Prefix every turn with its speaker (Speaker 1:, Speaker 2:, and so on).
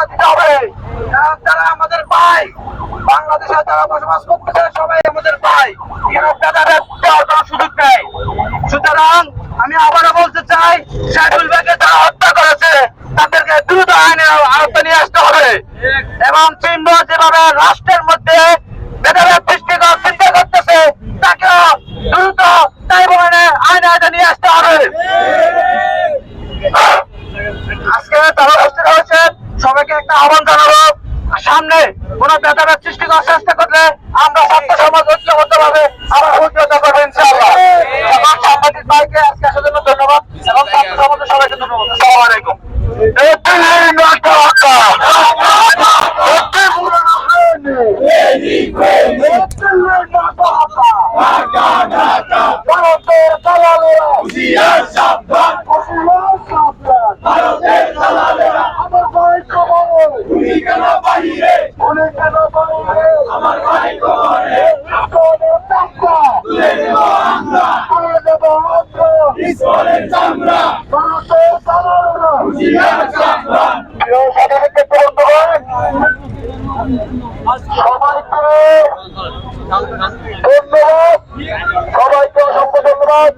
Speaker 1: নিরাপত্তা দিতে হবে। যারা আমাদের ভাই, বাংলাদেশে যারা বসবাস করতেছে সবাই আমাদের ভাই, এখানে ভেদাভেদ দেওয়ার কোনো সুযোগ নেই। সুতরাং আমি আবারও বলতে চাই, শাহিদুল ভাইকে যারা হত্যা করেছে তাদেরকে দ্রুত আইনের আওতায় নিয়ে আসতে হবে এবং চিহ্ন যেভাবে রাষ্ট্রের মধ্যে ভেদাভেদ সৃষ্টি করার চিন্তা করতেছে তাকেও দ্রুত তাই বলে আইনের আওতায় নিয়ে আসতে হবে। আজকে তারা উপস্থিত হয়েছে, সবাইকে একটা আহ্বান জানাবো, সামনে কোন ভেদাভেদ সৃষ্টি করার চেষ্টা করলে আমরা ছাত্র সমাজ ঐক্যবদ্ধভাবে আবার প্রতিহত করবো ইনশাআল্লাহ। এবং সাংবাদিক ভাইকে আজকে আসার জন্য ধন্যবাদ এবং ছাত্র সমাজের সবাইকে ধন্যবাদ। আসসালামু আলাইকুম।
Speaker 2: আমার ভাই কোনে ইসরায়েলের চামড়া
Speaker 1: সবাইকে ধন্যবাদ, সবাইকে অসংখ্য ধন্যবাদ।